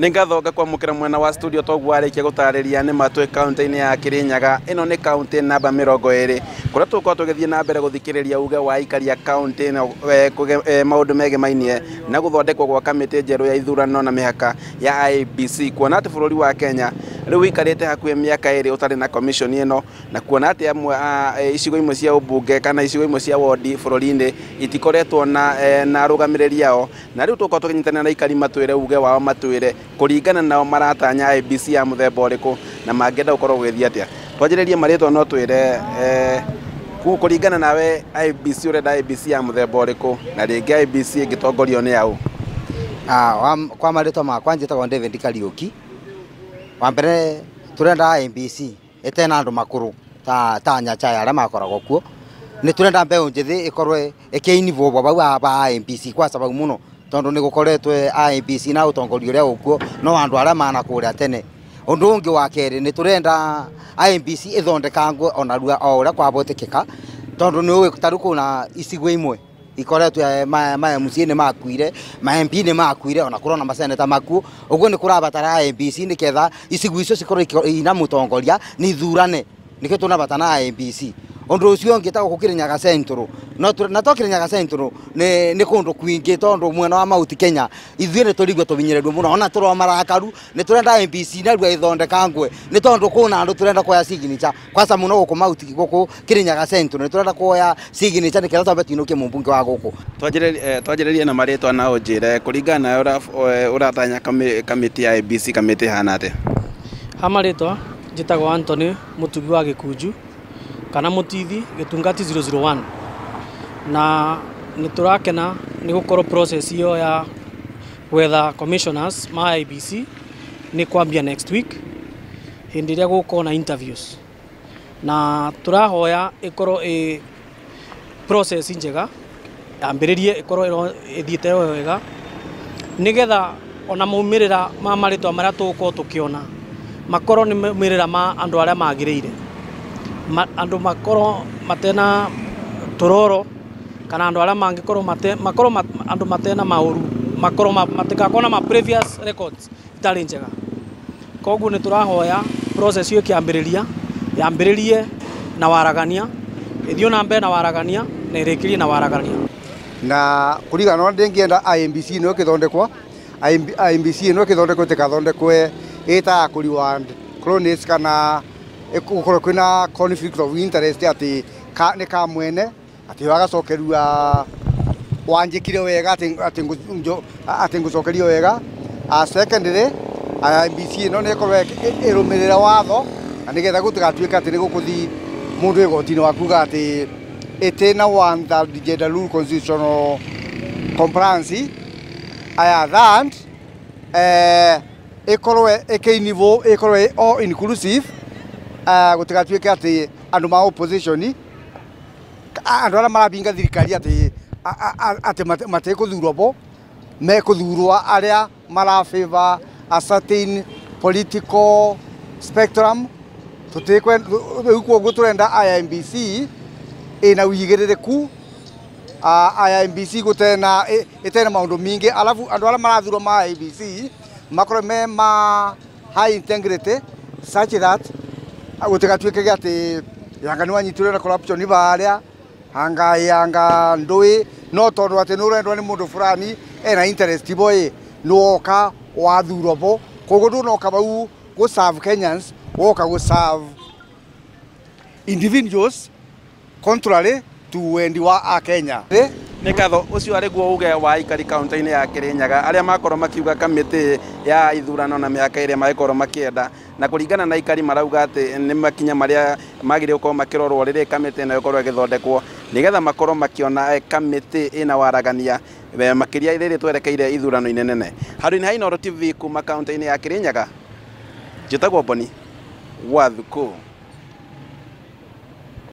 Ningathoga kwa mukira mwena wa studio togwarikia gutariria ni matwe county-ini ya Kirinyaga. Ino ni county namba 20 kuria tuko tugithie na mbere guthikiriria uge wa ikari ya county maundu mege mainie na guthondekwo gwa kamiti njeru ya ithurano na mihaka ya IEBC. Kuona ati bururi wa Kenya riu ikarite hakuhe miaka iri utari na commission ino, na kuona ati amwe icigo imwe cia ubunge kana icigo imwe cia ward bururi-ini itikoretwo na rugamiriria yao, na riu tuko tukinyitana na ikari matwire uge wao matwire kuringana nao maratanya IEBC ya muthemba uriku na mangenda gukorwo gwithia atia. Twanjiririe maritwa no twire kuringana nawe IEBC urenda IEBC ya muthemba uriku na ringi IEBC ingitongorio ni au? Kwa maritwa makwa njitagwo David Kariuki. Wa mbere turenda IEBC etena andu makuru ta Nyachae aria makoragwo kuo. Ni turenda mbeu njithi ikorwe ikiinivwo baba ba IEBC kwa sababu muno tondu ni gukoretwe IEBC na utongoria uria ukuo no andu aria mana kuria tene. Undu ungi wa keri ni turenda IEBC ithondekangwe onarua o uria kwabotekeka tondu ni uwe taruko na icigo imwe ikoretwe ma MC ni makuire, ma MP ni makuire, ona kurona maseneta maku. Uguo ni kurabatara IEBC ni ketha icigo icio cikorwo ina mutongoria ni thurane nike tunabatana IEBC. Undu ucio ngita gukirinyaga Central na to Kirinyaga Central ni kundu kwingi tondu mwena wa Mount Kenya ithuĩ ni turigwe tubinyiredu muno ona turo marakaru ni turenda IEBC na rua ithondekangwe ni tondu kuna andu turenda kuoya signature kwasa muno guku Mount guku Kirinyaga Central ni turenda kuoya signature ni kera twambe tuinuke mumbunge wa guku. Twanjiririe na maritwa na unjire kuringana na uratanya kamiti ya IEBC kamiti hana ate? Hamaritwa njitagwo Anthony Mutugi wa Gikunju kana Mutithi Gitungati 001, na niturakena ni gukorwo process iyo ya whether commissioners ma IEBC ni kwambia next week hindi ria guko na interviews, na turahoya ikorwo process njega ambiririe ikorwo ithiite wega nigetha ona maumirira ma maritwa maria tuko tukiona makorwo ni maumirira ma andu aria magiriire, andu makorwo matena tororo kana andu aria mangikorwo makorwo andu matena mauru makorwo matikakona ma previous records itari njega. Koguo ni turahoya process iyo yambiririe na waragania, ithio na mbere na waragania na irekirie na waragania, na kurigana na ndingienda IEBC no kithondekwa IEBC no kithondekwa tikathondekwe eta kuriwa chronics kana gukorwo kwina conflict of interest ati ni ka mwene ati wagacokerua wanjikire wega ati ngucokerio wega. Secondly IEBC no ne korwe irumirira watho na nigetha gutigatuika ati ni gukuthi mundu igotini wakuga ati etena one that gender rule constitutional compliance that ikorwe ikinivo ikorwe all inclusive gutigatuika ati andu ma opposition andu aria marabinga thirikari ati mate kuthurwo bo me kuthurwa aria mara favor a certain political spectrum. Tutikwe uko guturenda IEBC ina wigiririku IEBC gutena itena maundu mingi alafu andu aria marathurwo ma IEBC makorwo me ma high integrity such that gutigatuike ati yanga ni wanyitirwe na corruption baria hanga ndui no tondu ati nurendwa ni mundu fulani ena interest boy nuoka wathurwo bo koguo ndunoka bau go serve Kenyans, woka go serve individuals contrary to wendi wa Kenya. Ni katho ucio ari guo uge wa ikari county-ini ya Kirinyaga aria makorwo makiuga kamiti ya ithurano na miaka iria makorwo makienda, na kuringana na ikari marauga ati ni makinya maria magire gukorwo makirorwo riria kamiti ino ikorwo igithondekwo nigetha makorwo makiona kamiti ina waragania makiria riria twerekeire ithurano inene. Haruni Hainoro TV kuma county-ini ya Kirinyaga, njitagwo Boni Wathuku.